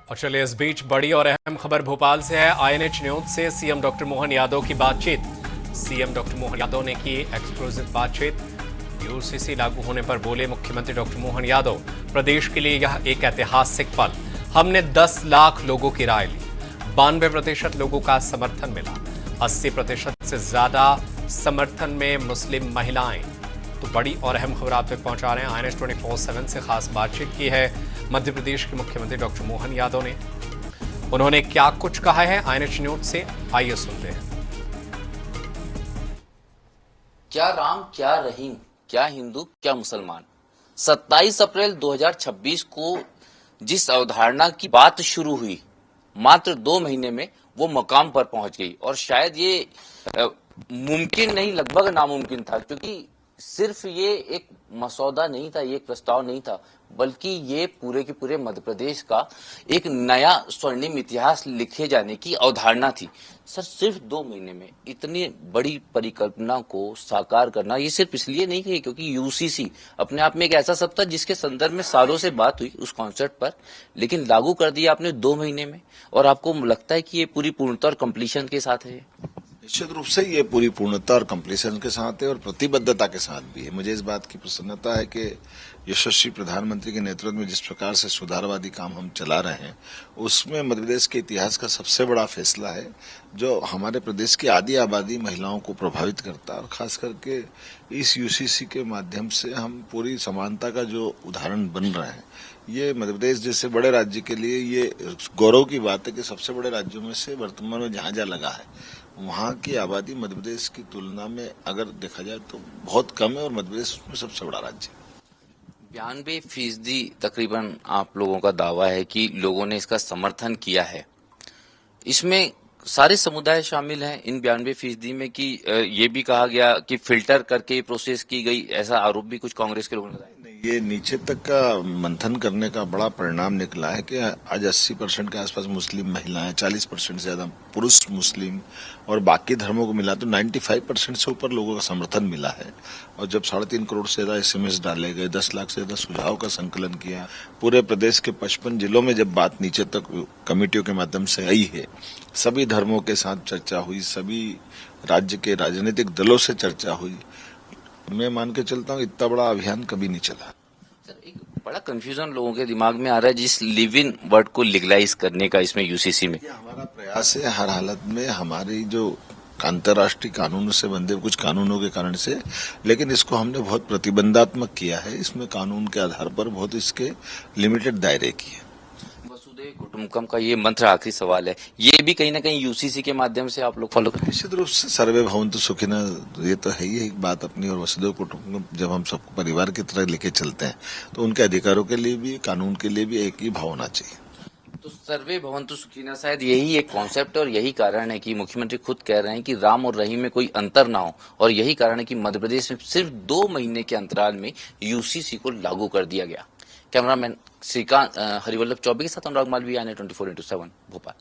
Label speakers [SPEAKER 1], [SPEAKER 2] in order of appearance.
[SPEAKER 1] और चलिए इस बीच बड़ी और अहम खबर भोपाल से है। आईएनएच न्यूज से सीएम डॉक्टर मोहन यादव की बातचीत। सीएम डॉक्टर मोहन यादव ने की एक्सक्लूसिव बातचीत। यूसीसी लागू होने पर बोले मुख्यमंत्री डॉक्टर मोहन यादव, प्रदेश के लिए यह एक ऐतिहासिक पल। हमने 10 लाख लोगों की राय ली, 92% लोगों का समर्थन मिला, 80% से ज्यादा समर्थन में मुस्लिम महिलाएं। तो बड़ी और अहम खबर आप तक पहुंचा रहे हैं। आईएनएच 24/7 से खास बातचीत की है मध्य प्रदेश के मुख्यमंत्री डॉक्टर मोहन यादव ने। उन्होंने क्या कुछ कहा है आईएनएच न्यूज से, आइए सुनते हैं।
[SPEAKER 2] क्या राम, क्या रहीम, क्या हिंदू, क्या मुसलमान। 27 अप्रैल 2026 को जिस अवधारणा की बात शुरू हुई, मात्र 2 महीने में वो मकाम पर पहुंच गई। और शायद ये मुमकिन नहीं, लगभग नामुमकिन था, क्योंकि सिर्फ ये एक मसौदा नहीं था, ये एक प्रस्ताव नहीं था, बल्कि ये पूरे के पूरे मध्य प्रदेश का एक नया स्वर्णिम इतिहास लिखे जाने की अवधारणा थी। सर, सिर्फ 2 महीने में इतनी बड़ी परिकल्पना को साकार करना, ये सिर्फ इसलिए नहीं कि क्योंकि यूसीसी अपने आप में एक ऐसा शब्द था जिसके संदर्भ में सालों से बात हुई उस कॉन्सेप्ट पर, लेकिन लागू कर दिया आपने 2 महीने में। और आपको लगता है कि ये पूरी पूर्णता और कंप्लीशन के साथ है?
[SPEAKER 3] निश्चित रूप से ये पूरी पूर्णता और कंप्लीशन के साथ है और प्रतिबद्धता के साथ भी है। मुझे इस बात की प्रसन्नता है कि यशस्वी प्रधानमंत्री के नेतृत्व में जिस प्रकार से सुधारवादी काम हम चला रहे हैं, उसमें मध्य प्रदेश के इतिहास का सबसे बड़ा फैसला है, जो हमारे प्रदेश की आधी आबादी महिलाओं को प्रभावित करता है। और खास करके इस यूसीसी के माध्यम से हम पूरी समानता का जो उदाहरण बन रहे हैं, ये मध्य प्रदेश जैसे बड़े राज्य के लिए ये गौरव की बात है कि सबसे बड़े राज्यों में से वर्तमान में जहां जहां लगा है, वहाँ की आबादी मध्य प्रदेश की तुलना में अगर देखा जाए तो बहुत कम है और मध्य प्रदेश उसमें सबसे बड़ा राज्य है।
[SPEAKER 2] 92% तकरीबन आप लोगों का दावा है कि लोगों ने इसका समर्थन किया है। इसमें सारे समुदाय शामिल हैं इन 92% में, कि ये भी कहा गया कि फिल्टर करके ये प्रोसेस की गई, ऐसा आरोप भी कुछ कांग्रेस के लोगों ने लगाया।
[SPEAKER 3] ये नीचे तक का मंथन करने का बड़ा परिणाम निकला है कि आज 80% के आसपास मुस्लिम महिलाएं, 40% से ज्यादा पुरुष मुस्लिम, और बाकी धर्मों को मिला तो 95% से ऊपर लोगों का समर्थन मिला है। और जब 3.5 करोड़ से ज्यादा SMS डाले गए, 10 लाख से ज्यादा सुझाव का संकलन किया, पूरे प्रदेश के 55 जिलों में जब बात नीचे तक कमेटियों के माध्यम से आई है, सभी धर्मों के साथ चर्चा हुई, सभी राज्य के राजनीतिक दलों से चर्चा हुई, मैं मान के चलता हूँ इतना बड़ा अभियान कभी नहीं चला।
[SPEAKER 2] सर, एक बड़ा कंफ्यूजन लोगों के दिमाग में आ रहा है जिस लिव इन वर्ड को लीगलाइज करने का इसमें यूसीसी में।
[SPEAKER 3] हमारा प्रयास है हर हालत में, हमारी जो अंतर्राष्ट्रीय कानूनों से बंधे कुछ कानूनों के कारण से, लेकिन इसको हमने बहुत प्रतिबंधात्मक किया है। इसमें कानून के आधार पर बहुत इसके लिमिटेड दायरे किए।
[SPEAKER 2] वसुधैव कुटुंबकम का ये मंत्र, आखिरी सवाल है, ये भी कहीं ना कहीं यूसीसी के माध्यम से आप लोग फॉलो करें?
[SPEAKER 3] निश्चित रूप से सर्वे भवन्तु सुखिनः, ये तो है ही एक बात अपनी। और वसुधैव कुटुंबकम जब हम सबको परिवार की तरह लेके चलते हैं, तो उनके अधिकारों के लिए भी, कानून के लिए भी एक ही भाव होना चाहिए।
[SPEAKER 2] तो सर्वे भवन्तु सुखिनः, शायद यही एक कॉन्सेप्ट और यही कारण है कि मुख्यमंत्री खुद कह रहे हैं कि राम और रहीम में कोई अंतर ना हो, और यही कारण है कि मध्य प्रदेश में सिर्फ 2 महीने के अंतराल में यूसीसी को लागू कर दिया गया। कैमरामैन श्रीकांत हरिवल्लभ चौबे के साथ अनुराग मालवीय, आईएनए 24/7 भोपाल।